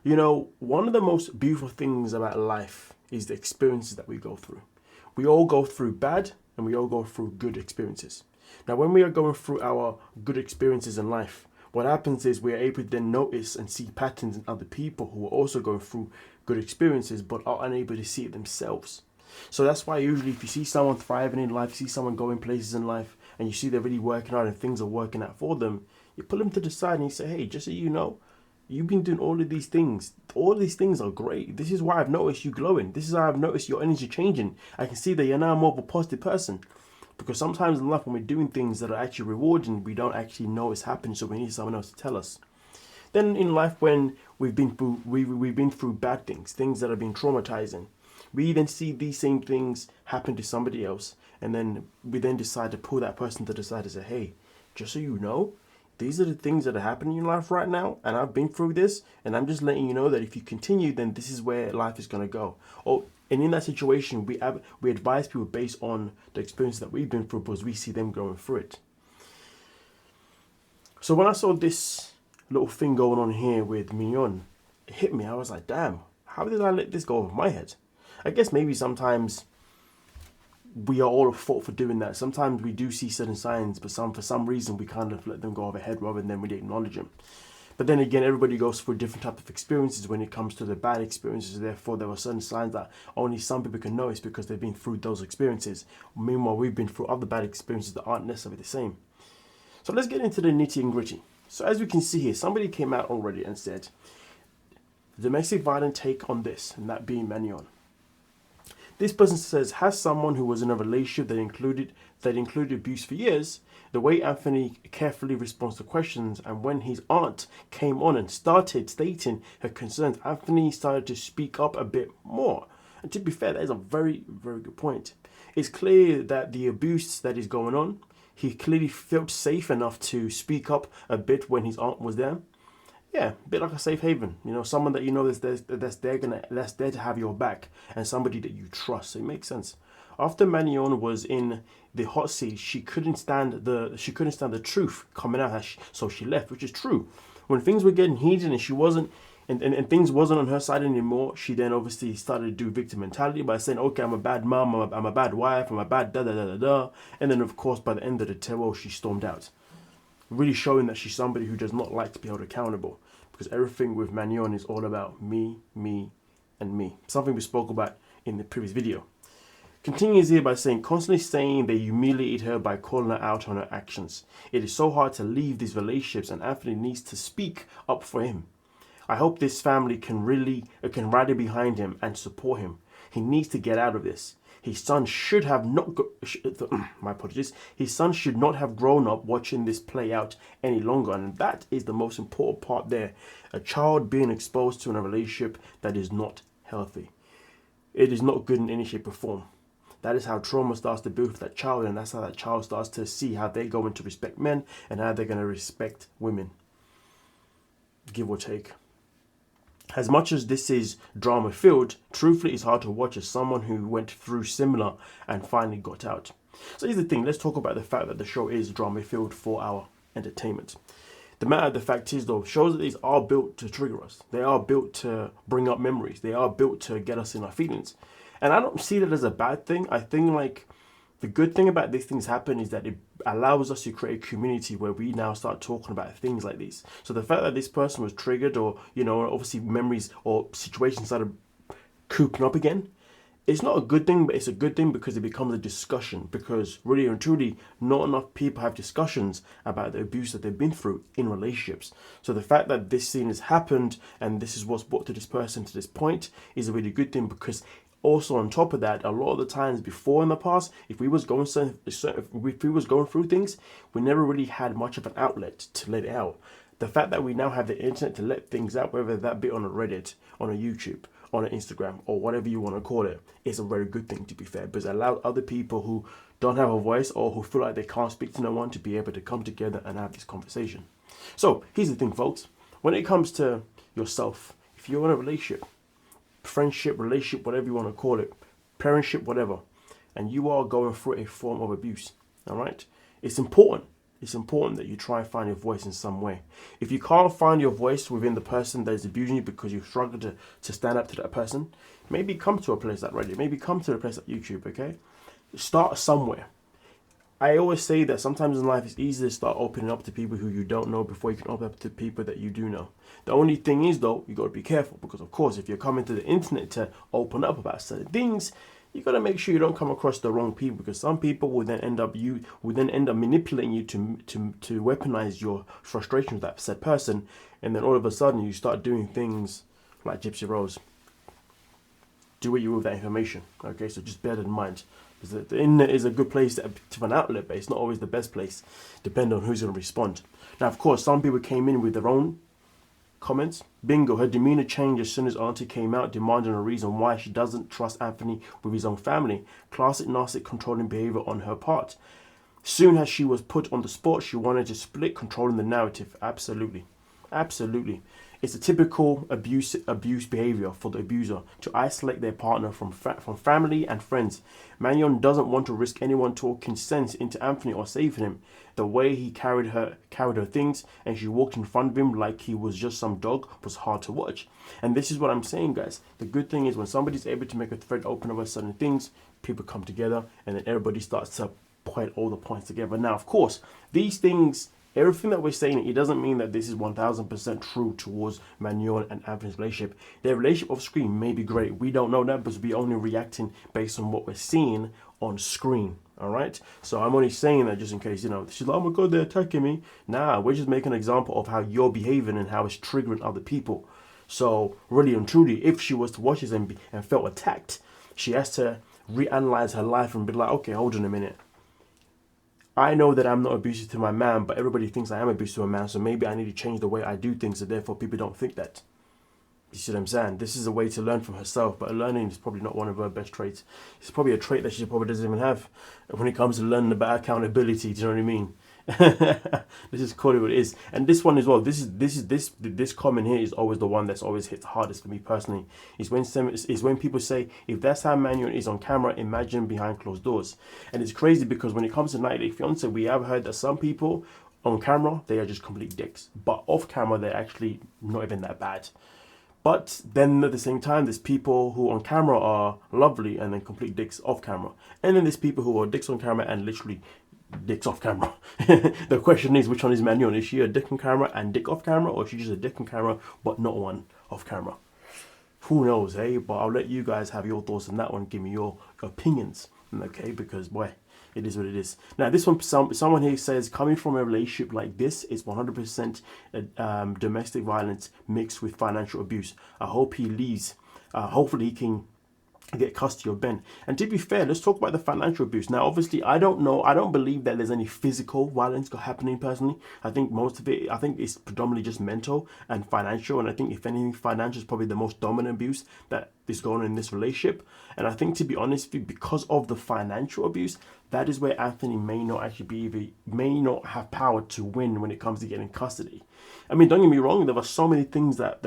You know, one of the most beautiful things about life is the experiences that we go through. We all go through bad and we all go through good experiences. Now, when we are going through our good experiences in life, what happens is we are able to then notice and see patterns in other people who are also going through good experiences but are unable to see it themselves. So that's why usually if you see someone thriving in life, you see someone going places in life, and you see they're really working hard and things are working out for them, you pull them to the side and you say, hey, just so you know, you've been doing all of these things. All of these things are great. This is why I've noticed you glowing. This is how I've noticed your energy changing. I can see that you're now more of a positive person. Because sometimes in life when we're doing things that are actually rewarding, we don't actually know it's happening, so we need someone else to tell us. Then in life when we've been through bad things, things that have been traumatizing, we then see these same things happen to somebody else, and then we then decide to pull that person to the side and say, hey, just so you know, these are the things that are happening in life right now, and I've been through this, and I'm just letting you know that if you continue, then this is where life is going to go. And in that situation, we advise people based on the experience that we've been through because we see them going through it. So when I saw this little thing going on here with Manon, it hit me. I was like, damn, how did I let this go over my head? I guess maybe sometimes we are all at fault for doing that. Sometimes we do see certain signs, but for some reason we kind of let them go overhead rather than really acknowledge them. But then again, everybody goes through different type of experiences when it comes to the bad experiences. Therefore, there are certain signs that only some people can notice because they've been through those experiences. Meanwhile, we've been through other bad experiences that aren't necessarily the same. So let's get into the nitty and gritty. So as we can see here, somebody came out already and said, domestic violence take on this, and that being Manon. This person says, has someone who was in a relationship that included abuse for years. The way Anthony carefully responds to questions, and when his aunt came on and started stating her concerns, Anthony started to speak up a bit more. And to be fair, that is a very, very good point. It's clear that the abuse that is going on, he clearly felt safe enough to speak up a bit when his aunt was there. Yeah, a bit like a safe haven. You know, someone that you know that's there to have your back, and somebody that you trust. So it makes sense. After Manon was in the hot seat, she couldn't stand the truth coming out, so she left, which is true. When things were getting heated and she wasn't and things wasn't on her side anymore, she then obviously started to do victim mentality by saying, okay, I'm a bad mom, I'm a bad wife, I'm a bad da da da da da. And then of course by the end of the terror, she stormed out, really showing that she's somebody who does not like to be held accountable, because everything with Manon is all about me, and me. Something we spoke about in the previous video. Continues here by saying, constantly saying they humiliated her by calling her out on her actions. It is so hard to leave these relationships, and Anthony needs to speak up for him. I hope this family can rally behind him and support him. He needs to get out of this. His son should have not. My apologies. His son should not have grown up watching this play out any longer, and that is the most important part there. A child being exposed to in a relationship that is not healthy. It is not good in any shape or form. That is how trauma starts to build for that child, and that's how that child starts to see how they're going to respect men and how they're going to respect women. Give or take. As much as this is drama filled, truthfully it's hard to watch as someone who went through similar and finally got out. So here's the thing, let's talk about the fact that the show is drama filled for our entertainment. The matter of the fact is though, shows like these are built to trigger us. They are built to bring up memories. They are built to get us in our feelings. And I don't see that as a bad thing. I think like the good thing about these things happen is that it allows us to create a community where we now start talking about things like this. So the fact that this person was triggered, or, you know, obviously memories or situations started cooping up again, it's not a good thing, but it's a good thing because it becomes a discussion. Because really and truly, not enough people have discussions about the abuse that they've been through in relationships. So the fact that this scene has happened and this is what's brought to this person to this point is a really good thing, because also on top of that, a lot of the times before in the past, if we was going through things, we never really had much of an outlet to let it out. The fact that we now have the internet to let things out, whether that be on a Reddit, on a YouTube, on an Instagram, or whatever you want to call it, is a very good thing, to be fair, because it allows other people who don't have a voice or who feel like they can't speak to no one to be able to come together and have this conversation. So here's the thing, folks. When it comes to yourself, if you're in a relationship, friendship, relationship, whatever you want to call it, parentship, whatever, and you are going through a form of abuse, all right, it's important it's important that you try and find your voice in some way. If you can't find your voice within the person that is abusing you because you struggle to stand up to that person, maybe come to a place like Reddit, maybe come to a place like YouTube, okay? Start somewhere. I always say that sometimes in life it's easy to start opening up to people who you don't know before you can open up to people that you do know. The only thing is though, you got to be careful because of course if you're coming to the internet to open up about certain things, you got to make sure you don't come across the wrong people because some people will then end up manipulating you to weaponize your frustration with that said person, and then all of a sudden you start doing things like Gypsy Rose. Do what you will with that information, okay? So just bear that in mind. Because the internet is a good place to an outlet, but it's not always the best place, depending on who's going to respond. Now, of course, some people came in with their own comments. Bingo, her demeanor changed as soon as Auntie came out, demanding a reason why she doesn't trust Anthony with his own family. Classic narcissistic controlling behavior on her part. Soon as she was put on the spot, she wanted to split, controlling the narrative. Absolutely. Absolutely. It's a typical abuse behavior for the abuser to isolate their partner from family and friends. Manon doesn't want to risk anyone talking sense into Anthony or saving him. The way he carried her things and she walked in front of him like he was just some dog was hard to watch. And this is what I'm saying, guys. The good thing is when somebody's able to make a thread open about certain things, people come together and then everybody starts to point all the points together. Now, of course, these things, everything that we're saying, it doesn't mean that this is 1000% true towards Manon and Anthony's relationship. Their relationship off screen may be great. We don't know that because we're only reacting based on what we're seeing on screen. All right. So I'm only saying that just in case, she's like, oh my God, they're attacking me. Nah, we're just making an example of how you're behaving and how it's triggering other people. So really and truly, if she was to watch this and felt attacked, she has to reanalyze her life and be like, okay, hold on a minute. I know that I'm not abusive to my man, but everybody thinks I am abusive to a man, so maybe I need to change the way I do things, so therefore people don't think that. You see what I'm saying? This is a way to learn from herself, but learning is probably not one of her best traits. It's probably a trait that she probably doesn't even have when it comes to learning about accountability. Do you know what I mean? This is called what it is. And this one as well, this comment here is always the one that's always hit hardest for me personally. Is when people say, if that's how Manon is on camera, imagine behind closed doors. And it's crazy because when it comes to 90 Day Fiance, we have heard that some people on camera, they are just complete dicks, but off camera they're actually not even that bad. But then at the same time, there's people who on camera are lovely and then complete dicks off camera. And then there's people who are dicks on camera and literally dicks off camera. The question is, which one is Manon? Is she a dick on camera and dick off camera, or is she just a dick on camera but not one off camera? Who knows, hey? But I'll let you guys have your thoughts on that one. Give me your opinions, okay? Because boy, it is what it is. Now, this one, someone here says, coming from a relationship like this, it's 100% domestic violence mixed with financial abuse. I hope he leaves. Hopefully he can get custody of Ben. And to be fair, let's talk about the financial abuse. Now, obviously, I don't believe that there's any physical violence happening personally. I think most of it, it's predominantly just mental and financial. And I think if anything, financial is probably the most dominant abuse that is going on in this relationship. And I think, to be honest, because of the financial abuse, that is where Anthony may not have power to win when it comes to getting custody. I mean, don't get me wrong, there are so many things that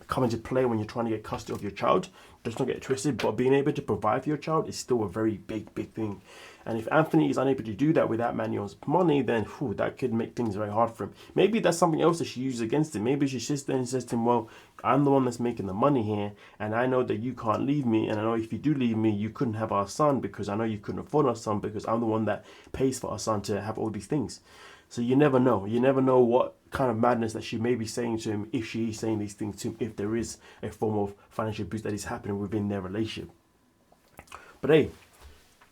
come into play when you're trying to get custody of your child. Just don't get it twisted, but being able to provide for your child is still a very big thing. And if Anthony is unable to do that without Manon's money, then that could make things very hard for him. Maybe that's something else that she uses against him. Maybe she sits there and says to him, well, I'm the one that's making the money here, and I know that you can't leave me, and I know if you do leave me, you couldn't have our son, because I know you couldn't afford our son, because I'm the one that pays for our son to have all these things. So you never know. You never know what kind of madness that she may be saying to him, if she is saying these things to him, if there is a form of financial abuse that is happening within their relationship. But hey,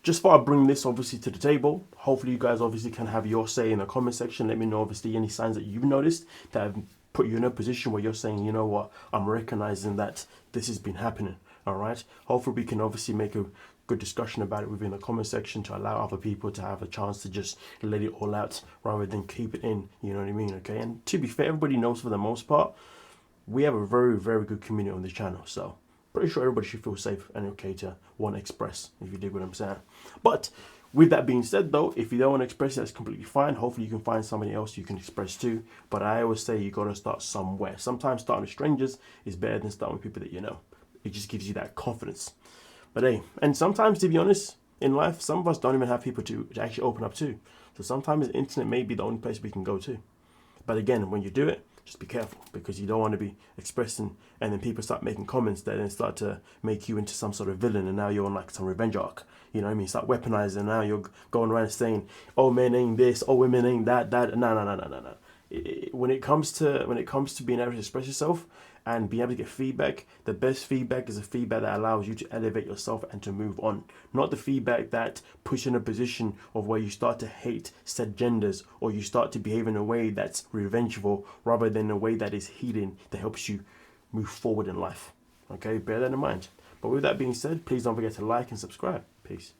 just thought I'd bring this obviously to the table. Hopefully you guys obviously can have your say in the comment section. Let me know obviously any signs that you've noticed that have put you in a position where you're saying, you know what, I'm recognizing that this has been happening. All right. Hopefully we can obviously make a good discussion about it within the comment section to allow other people to have a chance to just let it all out rather than keep it in. You know what I mean? Okay. And to be fair, everybody knows for the most part, we have a very, very good community on this channel. So pretty sure everybody should feel safe and okay to want to express, if you dig what I'm saying. But with that being said, though, if you don't want to express it, that's completely fine. Hopefully you can find somebody else you can express to. But I always say you got to start somewhere. Sometimes starting with strangers is better than starting with people that you know. It just gives you that confidence. But hey, and sometimes, to be honest, in life, some of us don't even have people to actually open up to. So sometimes the internet may be the only place we can go to. But again, when you do it, just be careful, because you don't want to be expressing and then people start making comments that then start to make you into some sort of villain, and now you're on like some revenge arc. You know what I mean? Start weaponizing, and now you're going around saying, "Oh, men ain't this. Oh, women ain't that." No, no, no, no, no, no. When it comes to being able to express yourself and being able to get feedback, the best feedback is a feedback that allows you to elevate yourself and to move on. Not the feedback that puts you in a position of where you start to hate said genders, or you start to behave in a way that's revengeful rather than a way that is healing, that helps you move forward in life. Okay, bear that in mind. But with that being said, please don't forget to like and subscribe. Peace.